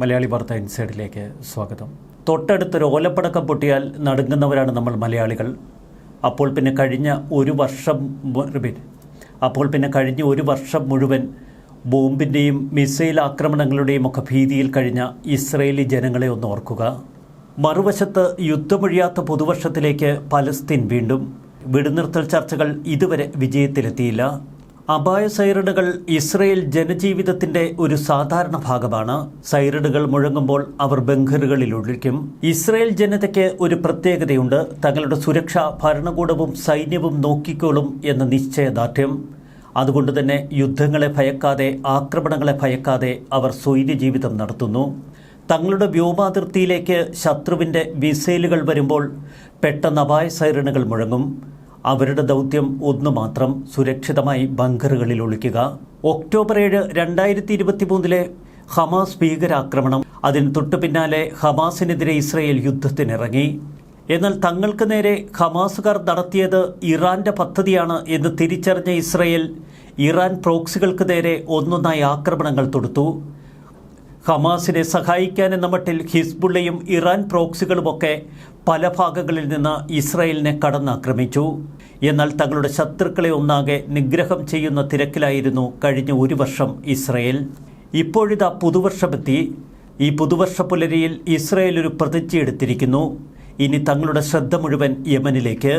മലയാളി വാർത്ത ഇൻസൈഡിലേക്ക് സ്വാഗതം. തൊട്ടടുത്തൊരു ഓലപ്പടക്കം പൊട്ടിയാൽ നടുങ്ങുന്നവരാണ് നമ്മൾ മലയാളികൾ. അപ്പോൾ പിന്നെ കഴിഞ്ഞ ഒരു വർഷം മുഴുവൻ ബോംബിൻ്റെയും മിസൈൽ ആക്രമണങ്ങളുടെയും ഒക്കെ ഭീതിയിൽ കഴിഞ്ഞ ഇസ്രയേലി ജനങ്ങളെ ഒന്ന് ഓർക്കുക. മറുവശത്ത് യുദ്ധമൊഴിയാത്ത പുതുവർഷത്തിലേക്ക് പലസ്തീൻ വീണ്ടും. വെടിനിർത്തൽ ചർച്ചകൾ ഇതുവരെ വിജയത്തിലെത്തിയില്ല. അപായ സൈറണുകൾ ഇസ്രയേൽ ജനജീവിതത്തിന്റെ ഒരു സാധാരണ ഭാഗമാണ്. സൈറണുകൾ മുഴങ്ങുമ്പോൾ അവർ ബങ്കറുകളിൽ ഒളിക്കും. ഇസ്രയേൽ ജനതയ്ക്ക് ഒരു പ്രത്യേകതയുണ്ട്. തങ്ങളുടെ സുരക്ഷ ഭരണകൂടവും സൈന്യവും നോക്കിക്കോളും എന്ന നിശ്ചയദാർഢ്യം. അതുകൊണ്ട് തന്നെ യുദ്ധങ്ങളെ ഭയക്കാതെ, ആക്രമണങ്ങളെ ഭയക്കാതെ അവർ സ്വൈര്യജീവിതം നടത്തുന്നു. തങ്ങളുടെ വ്യോമാതിർത്തിയിലേക്ക് ശത്രുവിൻ്റെ മിസൈലുകൾ വരുമ്പോൾ പെട്ടെന്ന് അപായ സൈറണുകൾ മുഴങ്ങും. അവരുടെ ദൗത്യം ഒന്നു മാത്രം: സുരക്ഷിതമായി ബങ്കറുകളിൽ ഒളിക്കുക. ഒക്ടോബർ 7, 2023 ഹമാസ് ഭീകരാക്രമണം. അതിന് തൊട്ടു പിന്നാലെ ഹമാസിനെതിരെ ഇസ്രയേൽ യുദ്ധത്തിനിറങ്ങി. എന്നാൽ തങ്ങൾക്ക് നേരെ ഹമാസുകാർ നടത്തിയത് ഇറാന്റെ പദ്ധതിയാണ് എന്ന് തിരിച്ചറിഞ്ഞ ഇസ്രയേൽ ഇറാൻ പ്രോക്സികൾക്ക് നേരെ ഒന്നൊന്നായി ആക്രമണങ്ങൾ തൊടുത്തു. ഹമാസിനെ സഹായിക്കാൻ എന്ന മട്ടിൽ ഹിസ്ബുള്ളയും ഇറാൻ പ്രോക്സികളുമൊക്കെ പല ഭാഗങ്ങളിൽ നിന്ന് ഇസ്രായേലിനെ കടന്നാക്രമിച്ചു. എന്നാൽ തങ്ങളുടെ ശത്രുക്കളെ ഒന്നാകെ നിഗ്രഹം ചെയ്യുന്ന തിരക്കിലായിരുന്നു കഴിഞ്ഞ ഒരു വർഷം ഇസ്രായേൽ. ഇപ്പോഴിതാ പുതുവർഷമെത്തി. ഈ പുതുവർഷ പുലരിയിൽ ഇസ്രായേൽ ഒരു പ്രതിജ്ഞയെടുത്തിരിക്കുന്നു. ഇനി തങ്ങളുടെ ശ്രദ്ധ മുഴുവൻ യമനിലേക്ക്.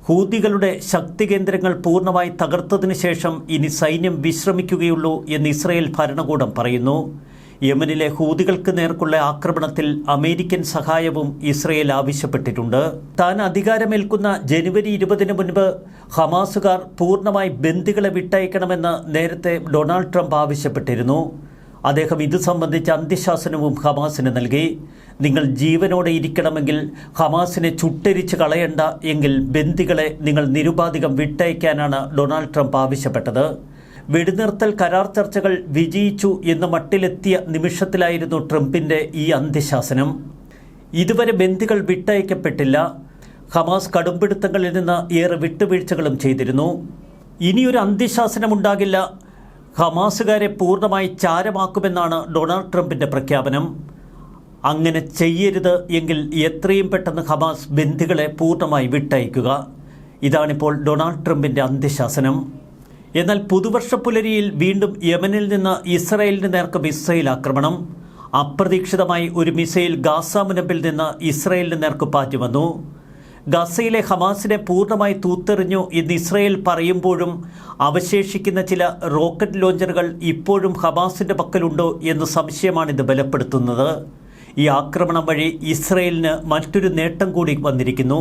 ഹൂതികളുടെ ശക്തി കേന്ദ്രങ്ങൾ പൂർണ്ണമായി തകർത്തതിനു ശേഷം ഇനി സൈന്യം വിശ്രമിക്കുകയുള്ളൂ എന്ന് ഇസ്രായേൽ ഭരണകൂടം പറയുന്നു. യമനിലെ ഹൂതികൾക്ക് നേർക്കുള്ള ആക്രമണത്തിൽ അമേരിക്കൻ സഹായവും ഇസ്രയേൽ ആവശ്യപ്പെട്ടിട്ടുണ്ട്. താൻ അധികാരമേൽക്കുന്ന ജനുവരി 20 മുൻപ് ഹമാസുകാർ പൂർണ്ണമായി ബന്ദികളെ വിട്ടയക്കണമെന്ന് നേരത്തെ ഡൊണാൾഡ് ട്രംപ് ആവശ്യപ്പെട്ടിരുന്നു. അദ്ദേഹം ഇത് സംബന്ധിച്ച അന്ത്യശാസനവും ഹമാസിന് നൽകി. നിങ്ങൾ ജീവനോടെ ഇരിക്കണമെങ്കിൽ ഹമാസിനെ ചുട്ടരിച്ച് കളയണ്ട എങ്കിൽ ബന്ദികളെ നിങ്ങൾ നിരുപാധികം വിട്ടയക്കാനാണ് ഡൊണാൾഡ് ട്രംപ് ആവശ്യപ്പെട്ടത്. വെടിനിർത്തൽ കരാർ ചർച്ചകൾ വിജയിച്ചു എന്ന മട്ടിലെത്തിയ നിമിഷത്തിലായിരുന്നു ട്രംപിൻ്റെ ഈ അന്ത്യശാസനം. ഇതുവരെ ബന്ദികൾ വിട്ടയക്കപ്പെട്ടില്ല. ഹമാസ് കടുംപിടുത്തങ്ങളിൽ നിന്ന് ഏറെ വിട്ടുവീഴ്ചകളും ചെയ്തിരുന്നു. ഇനിയൊരു അന്ത്യശാസനമുണ്ടാകില്ല. ഹമാസുകാരെ പൂർണ്ണമായി ചാരമാക്കുമെന്നാണ് ഡൊണാൾഡ് ട്രംപിൻ്റെ പ്രഖ്യാപനം. അങ്ങനെ ചെയ്യരുത് എങ്കിൽ എത്രയും പെട്ടെന്ന് ഹമാസ് ബന്ദികളെ പൂർണ്ണമായി വിട്ടയക്കുക. ഇതാണിപ്പോൾ ഡൊണാൾഡ് ട്രംപിൻ്റെ അന്ത്യശാസനം. എന്നാൽ പുതുവർഷ പുലരിയിൽ വീണ്ടും യമനിൽ നിന്ന് ഇസ്രായേലിന് നേർക്ക് മിസൈൽ ആക്രമണം. അപ്രതീക്ഷിതമായി ഒരു മിസൈൽ ഗാസ മുനമ്പിൽ നിന്ന് ഇസ്രായേലിന് നേർക്ക് പാഞ്ഞുവന്നു. ഗസയിലെ ഹമാസിനെ പൂർണ്ണമായി തൂത്തെറിഞ്ഞു എന്ന് ഇസ്രായേൽ പറയുമ്പോഴും അവശേഷിക്കുന്ന ചില റോക്കറ്റ് ലോഞ്ചറുകൾ ഇപ്പോഴും ഹമാസിൻ്റെ പക്കലുണ്ടോ എന്ന സംശയമാണിത് ബലപ്പെടുത്തുന്നത്. ഈ ആക്രമണം വഴി ഇസ്രയേലിന് മറ്റൊരു നേട്ടം കൂടി വന്നിരിക്കുന്നു.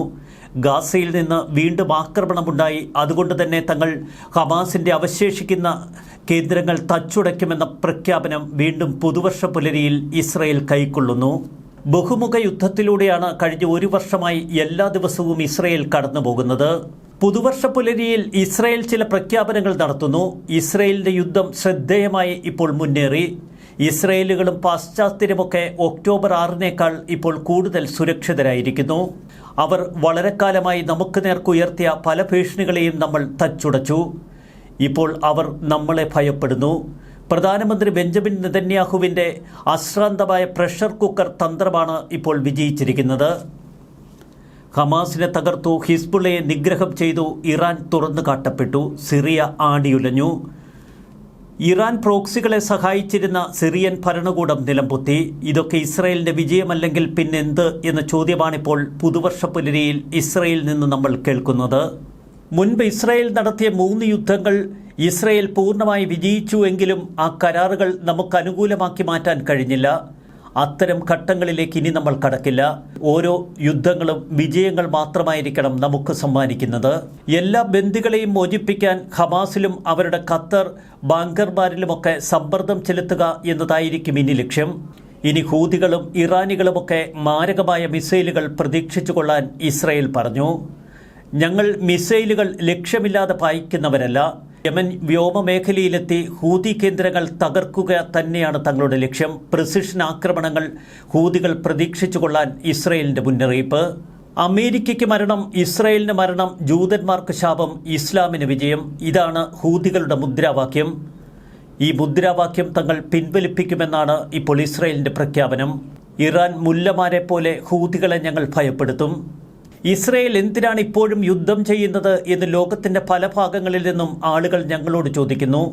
ഗാസയിൽ നിന്ന് വീണ്ടും ആക്രമണമുണ്ടായി. അതുകൊണ്ട് തന്നെ തങ്ങൾ ഹമാസിൻ്റെ അവശേഷിക്കുന്ന കേന്ദ്രങ്ങൾ തച്ചുടയ്ക്കുമെന്ന പ്രഖ്യാപനം വീണ്ടും പുതുവർഷ പുലരിയിൽ ഇസ്രയേൽ കൈക്കൊള്ളുന്നു. ബഹുമുഖ യുദ്ധത്തിലൂടെയാണ് കഴിഞ്ഞ ഒരു വർഷമായി എല്ലാ ദിവസവും ഇസ്രയേൽ കടന്നു പോകുന്നത്. പുതുവർഷ പുലരിയിൽ ഇസ്രയേൽ ചില പ്രഖ്യാപനങ്ങൾ നടത്തുന്നു. ഇസ്രയേലിൻ്റെ യുദ്ധം ശ്രദ്ധേയമായി ഇപ്പോൾ മുന്നേറി. ഇസ്രയേലുകളും പാശ്ചാത്യരുമൊക്കെ ഒക്ടോബർ 6 ഇപ്പോൾ കൂടുതൽ സുരക്ഷിതരായിരിക്കുന്നു. അവർ വളരെ കാലമായി നമുക്ക് നേർക്കുയർത്തിയ പല ഭീഷണികളെയും നമ്മൾ തച്ചുടച്ചു. ഇപ്പോൾ അവർ നമ്മളെ ഭയപ്പെടുന്നു. പ്രധാനമന്ത്രി ബെഞ്ചമിൻ നെതന്യാഹുവിൻ്റെ അശ്രാന്തമായ പ്രഷർ കുക്കർ തന്ത്രമാണ് ഇപ്പോൾ വിജയിച്ചിരിക്കുന്നത്. ഹമാസിനെ തകർത്തു, ഹിസ്ബുള്ളയെ നിഗ്രഹം ചെയ്തു, ഇറാൻ തുറന്നു കാട്ടപ്പെട്ടു, സിറിയ ആടിയുലഞ്ഞു. ഇറാൻ പ്രോക്സികളെ സഹായിച്ചിരുന്ന സിറിയൻ ഭരണകൂടം നിലംപൊത്തി. ഇതൊക്കെ ഇസ്രയേലിൻ്റെ വിജയമല്ലെങ്കിൽ പിന്നെന്ത് എന്ന ചോദ്യമാണിപ്പോൾ പുതുവർഷ പുലരിയിൽ ഇസ്രയേലിൽ നിന്ന് നമ്മൾ കേൾക്കുന്നത്. മുൻപ് ഇസ്രയേൽ നടത്തിയ 3 യുദ്ധങ്ങൾ ഇസ്രയേൽ പൂർണ്ണമായി വിജയിച്ചുവെങ്കിലും ആ കരാറുകൾ നമുക്ക് അനുകൂലമാക്കി മാറ്റാൻ കഴിഞ്ഞില്ല. അത്തരം ഘട്ടങ്ങളിലേക്ക് ഇനി നമ്മൾ കടക്കില്ല. ഓരോ യുദ്ധങ്ങളും വിജയങ്ങൾ മാത്രമായിരിക്കണം നമുക്ക് സമ്മാനിക്കുന്നത്. എല്ലാ ബന്ദികളെയും മോചിപ്പിക്കാൻ ഹമാസിലും അവരുടെ ഖത്തർ ബാങ്കർമാരിലുമൊക്കെ സമ്മർദ്ദം ചെലുത്തുക എന്നതായിരിക്കും ഇനി ലക്ഷ്യം. ഇനി ഹൂതികളും ഇറാനികളുമൊക്കെ മാരകമായ മിസൈലുകൾ പ്രതീക്ഷിച്ചു കൊള്ളാൻ ഇസ്രയേൽ പറഞ്ഞു. ഞങ്ങൾ മിസൈലുകൾ ലക്ഷ്യമില്ലാതെ പായിക്കുന്നവരല്ല. യമൻ വ്യോമമേഖലയിലെത്തി ഹൂതി കേന്ദ്രങ്ങൾ തകർക്കുക തന്നെയാണ് തങ്ങളുടെ ലക്ഷ്യം. പ്രിസിഷൻ ആക്രമണങ്ങൾ ഹൂതികൾ പ്രതീക്ഷിച്ചു കൊള്ളാൻ ഇസ്രയേലിൻ്റെ മുന്നറിയിപ്പ്. അമേരിക്കയ്ക്ക് മരണം, ഇസ്രയേലിന് മരണം, ജൂതന്മാർക്ക് ശാപം, ഇസ്ലാമിന് വിജയം. ഇതാണ് ഹൂതികളുടെ മുദ്രാവാക്യം. ഈ മുദ്രാവാക്യം തങ്ങൾ പിൻവലിപ്പിക്കുമെന്നാണ് ഇപ്പോൾ ഇസ്രയേലിൻ്റെ പ്രഖ്യാപനം. ഇറാൻ മുല്ലമാരെ പോലെ ഹൂതികളെ ഞങ്ങൾ ഭയപ്പെടുത്തും. ഇസ്രയേൽ എന്തിനാണ് ഇപ്പോഴും യുദ്ധം ചെയ്യുന്നത് എന്ന് ലോകത്തിൻ്റെ പല ഭാഗങ്ങളിൽ നിന്നും ആളുകൾ ഞങ്ങളോട് ചോദിക്കുന്നു.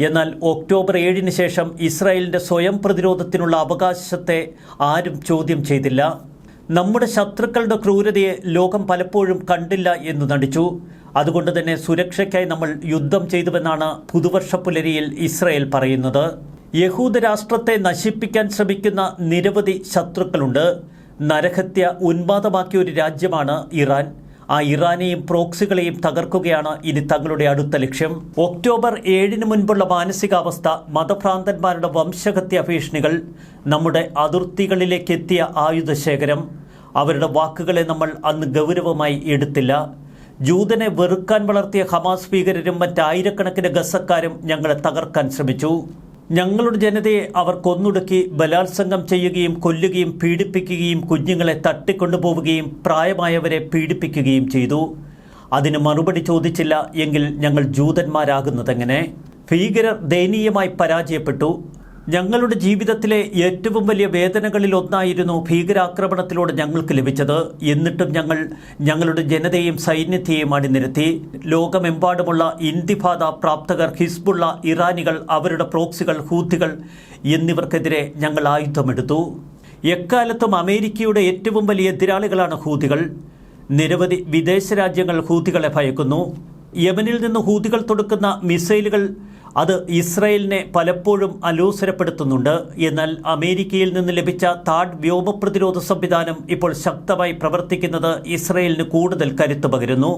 എന്നാൽ ഒക്ടോബർ 7-ന് ശേഷം ഇസ്രായേലിൻ്റെ സ്വയം പ്രതിരോധത്തിനുള്ള അവകാശത്തെ ആരും ചോദ്യം ചെയ്തില്ല. നമ്മുടെ ശത്രുക്കളുടെ ക്രൂരതയെ ലോകം പലപ്പോഴും കണ്ടില്ല എന്ന് നടിച്ചു. അതുകൊണ്ട് തന്നെ സുരക്ഷയ്ക്കായി നമ്മൾ യുദ്ധം ചെയ്തുവെന്നാണ് പുതുവർഷ പുലരിയിൽ ഇസ്രായേൽ പറയുന്നത്. യഹൂദ രാഷ്ട്രത്തെ നശിപ്പിക്കാൻ ശ്രമിക്കുന്ന നിരവധി ശത്രുക്കളുണ്ട്. നരഹത്യ ഉന്മാദമാക്കിയ ഒരു രാജ്യമാണ് ഇറാൻ. ആ ഇറാനെയും പ്രോക്സികളെയും തകർക്കുകയാണ് ഇനി തങ്ങളുടെ അടുത്ത ലക്ഷ്യം. ഒക്ടോബർ 7-ന് മുൻപുള്ള മാനസികാവസ്ഥ, മതഭ്രാന്തന്മാരുടെ വംശഹത്യ ഭീഷണികൾ, നമ്മുടെ അതിർത്തികളിലേക്ക് എത്തിയ ആയുധശേഖരം, അവരുടെ വാക്കുകളെ നമ്മൾ അന്ന് ഗൗരവമായി എടുത്തില്ല. ജൂതനെ വെറുക്കാൻ വളർത്തിയ ഹമാസ് ഭീകരരും മറ്റായിരക്കണക്കിന് ഗസക്കാരും ഞങ്ങളെ തകർക്കാൻ ശ്രമിച്ചു. ഞങ്ങളുടെ ജനതയെ അവർ കൊന്നൊടുക്കി ബലാത്സംഗം ചെയ്യുകയും കൊല്ലുകയും പീഡിപ്പിക്കുകയും കുഞ്ഞുങ്ങളെ തട്ടിക്കൊണ്ടുപോവുകയും പ്രായമായവരെ പീഡിപ്പിക്കുകയും ചെയ്തു. അതിന് മറുപടി ചോദിച്ചില്ല എങ്കിൽ ഞങ്ങൾ ജൂതന്മാരാകുന്നതെങ്ങനെ? ഭീകരർ ദയനീയമായി പരാജയപ്പെട്ടു. ഞങ്ങളുടെ ജീവിതത്തിലെ ഏറ്റവും വലിയ വേദനകളിൽ ഒന്നായിരുന്നു ഭീകരാക്രമണത്തിലൂടെ ഞങ്ങൾക്ക് ലഭിച്ചത്. എന്നിട്ടും ഞങ്ങൾ ഞങ്ങളുടെ ജനതയെയും സൈന്യത്തെയും അണിനിരത്തി. ലോകമെമ്പാടുമുള്ള ഇന്തിഫാദ പ്രാപ്തകർ, ഹിസ്ബുള്ള, ഇറാനികൾ, അവരുടെ പ്രോക്സികൾ, ഹൂത്തികൾ എന്നിവർക്കെതിരെ ഞങ്ങൾ ആയുധമെടുത്തു. എക്കാലത്തും അമേരിക്കയുടെ ഏറ്റവും വലിയ എതിരാളികളാണ് ഹൂതികൾ. നിരവധി വിദേശ രാജ്യങ്ങൾ ഹൂതികളെ ഭയക്കുന്നു. യമനിൽ നിന്ന് ഹൂതികൾ തൊടുക്കുന്ന മിസൈലുകൾ അത് ഇസ്രായേലിനെ പലപ്പോഴും അലോസരപ്പെടുത്തുന്നുണ്ട്. എന്നാൽ അമേരിക്കയിൽ നിന്ന് ലഭിച്ച താഡ് വ്യോമ പ്രതിരോധ സംവിധാനം ഇപ്പോൾ ശക്തമായി പ്രവർത്തിക്കുന്നത് ഇസ്രായേലിന് കൂടുതൽ കരുത്ത് പകരുന്നു.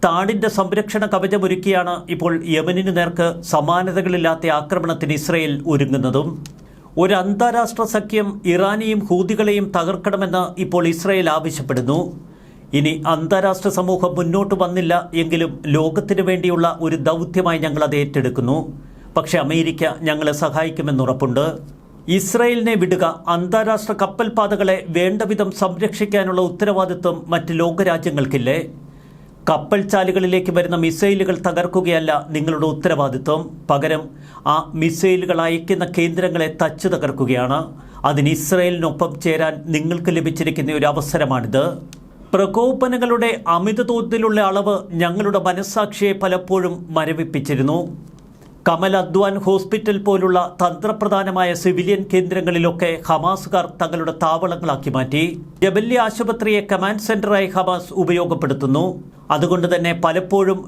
താഡിൻ്റെ സംരക്ഷണ കവചമൊരുക്കിയാണ് ഇപ്പോൾ യമനിന് നേർക്ക് സമാനതകളില്ലാത്ത ആക്രമണത്തിന് ഇസ്രായേൽ ഒരുങ്ങുന്നതും. ഒരു അന്താരാഷ്ട്ര സഖ്യം ഇറാനെയും ഹൂതികളെയും തകർക്കണമെന്ന് ഇപ്പോൾ ഇസ്രായേൽ ആവശ്യപ്പെടുന്നു. ഇനി അന്താരാഷ്ട്ര സമൂഹം മുന്നോട്ട് വന്നില്ല എങ്കിലും ലോകത്തിനു വേണ്ടിയുള്ള ഒരു ദൗത്യമായി ഞങ്ങൾ അത് ഏറ്റെടുക്കുന്നു. പക്ഷേ അമേരിക്ക ഞങ്ങളെ സഹായിക്കുമെന്നുറപ്പുണ്ട്. ഇസ്രായേലിനെ വിടുക. അന്താരാഷ്ട്ര കപ്പൽ പാതകളെ വേണ്ടവിധം സംരക്ഷിക്കാനുള്ള ഉത്തരവാദിത്വം മറ്റ് ലോകരാജ്യങ്ങൾക്കില്ലേ? കപ്പൽ ചാലുകളിലേക്ക് വരുന്ന മിസൈലുകൾ തകർക്കുകയല്ല നിങ്ങളുടെ ഉത്തരവാദിത്വം. പകരം ആ മിസൈലുകൾ അയക്കുന്ന കേന്ദ്രങ്ങളെ തച്ചു തകർക്കുകയാണ്. അതിന് ഇസ്രായേലിനൊപ്പം ചേരാൻ നിങ്ങൾക്ക് ലഭിച്ചിരിക്കുന്ന ഒരു അവസരമാണിത്. പ്രകോപനങ്ങളുടെ അമിത തോതിലുള്ള അളവ് ഞങ്ങളുടെ മനസ്സാക്ഷിയെ പലപ്പോഴും മരവിപ്പിച്ചിരുന്നു. കമൽ അദ്വാൻ ഹോസ്പിറ്റൽ പോലുള്ള തന്ത്രപ്രധാനമായ സിവിലിയൻ കേന്ദ്രങ്ങളിലൊക്കെ ഹമാസുകാർ തങ്ങളുടെ താവളങ്ങളാക്കി മാറ്റി. ജബല്യ ആശുപത്രിയെ കമാൻഡ് സെന്ററായി ഹമാസ് ഉപയോഗപ്പെടുത്തുന്നു. അതുകൊണ്ട് തന്നെ പലപ്പോഴും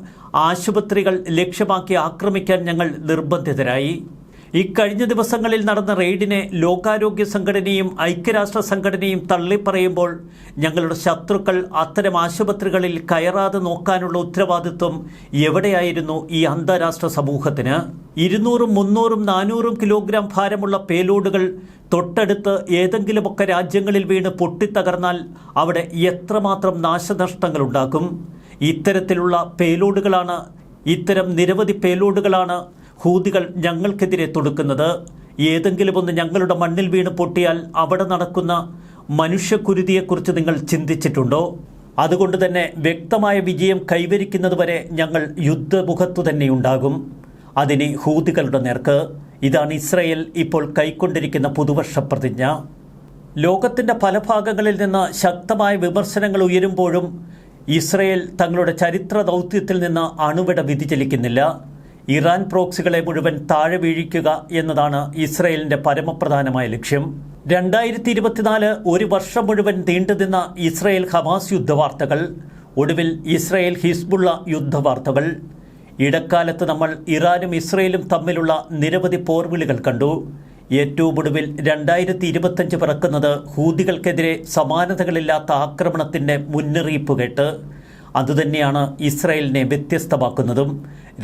ആശുപത്രികൾ ലക്ഷ്യമാക്കി ആക്രമിക്കാൻ ഞങ്ങൾ നിർബന്ധിതരായി. ഇക്കഴിഞ്ഞ ദിവസങ്ങളിൽ നടന്ന റെയ്ഡിനെ ലോകാരോഗ്യ സംഘടനയും ഐക്യരാഷ്ട്ര സംഘടനയും തള്ളിപ്പറയുമ്പോൾ ഞങ്ങളുടെ ശത്രുക്കൾ അത്തരം ആശുപത്രികളിൽ കയറാതെ നോക്കാനുള്ള ഉത്തരവാദിത്വം എവിടെയായിരുന്നു ഈ അന്താരാഷ്ട്ര സമൂഹത്തിന്? 200, 300, 400 കിലോഗ്രാം ഭാരമുള്ള പേലോഡുകൾ തൊട്ടടുത്ത് ഏതെങ്കിലുമൊക്കെ രാജ്യങ്ങളിൽ വീണ് പൊട്ടിത്തകർന്നാൽ അവിടെ എത്രമാത്രം നാശനഷ്ടങ്ങളുണ്ടാക്കും? ഇത്തരം നിരവധി പേലോഡുകളാണ് ഹൂതികൾ ഞങ്ങൾക്കെതിരെ തൊടുക്കുന്നത്. ഏതെങ്കിലും ഒന്ന് ഞങ്ങളുടെ മണ്ണിൽ വീണ് പൊട്ടിയാൽ അവിടെ നടക്കുന്ന മനുഷ്യക്കുരുതിയെക്കുറിച്ച് നിങ്ങൾ ചിന്തിച്ചിട്ടുണ്ടോ? അതുകൊണ്ട് തന്നെ വ്യക്തമായ വിജയം കൈവരിക്കുന്നതുവരെ ഞങ്ങൾ യുദ്ധമുഖത്തു തന്നെയുണ്ടാകും. അതിന് ഹൂതികളുടെ നേർക്ക്. ഇതാണ് ഇസ്രായേൽ ഇപ്പോൾ കൈക്കൊണ്ടിരിക്കുന്ന പുതുവർഷ പ്രതിജ്ഞ. ലോകത്തിൻ്റെ പല ഭാഗങ്ങളിൽ നിന്ന് ശക്തമായ വിമർശനങ്ങൾ ഉയരുമ്പോഴും ഇസ്രായേൽ തങ്ങളുടെ ചരിത്ര ദൗത്യത്തിൽ നിന്ന് അണുവിട വ്യതിചലിക്കുന്നില്ല. ഇറാൻ പ്രോക്സികളെ മുഴുവൻ താഴെ വീഴിക്കുക എന്നതാണ് ഇസ്രായേലിൻ്റെ പരമപ്രധാനമായ ലക്ഷ്യം. 2024 ഒരു വർഷം മുഴുവൻ നീണ്ടുനിന്ന ഇസ്രായേൽ ഹമാസ് യുദ്ധവാർത്തകൾ, ഒടുവിൽ ഇസ്രായേൽ ഹിസ്ബുള്ള യുദ്ധവാർത്തകൾ. ഇടക്കാലത്ത് നമ്മൾ ഇറാനും ഇസ്രായേലും തമ്മിലുള്ള നിരവധി പോർവിളികൾ കണ്ടു. ഏറ്റവും ഒടുവിൽ 2025 പിറക്കുന്നത് ഹൂതികൾക്കെതിരെ സമാനതകളില്ലാത്ത ആക്രമണത്തിൻ്റെ മുന്നറിയിപ്പ് കേട്ട്. അതുതന്നെയാണ് ഇസ്രായേലിനെ വ്യത്യസ്തമാക്കുന്നതും.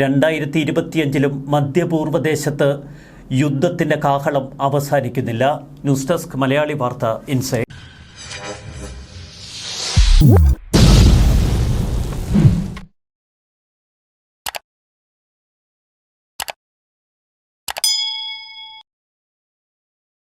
2025-ലും മധ്യപൂർവ്വദേശത്ത് യുദ്ധത്തിൻ്റെ കാഹളം അവസാനിക്കുന്നില്ല. ന്യൂസ് ഡെസ്ക് മലയാളി വാർത്ത ഇൻസൈഡ്.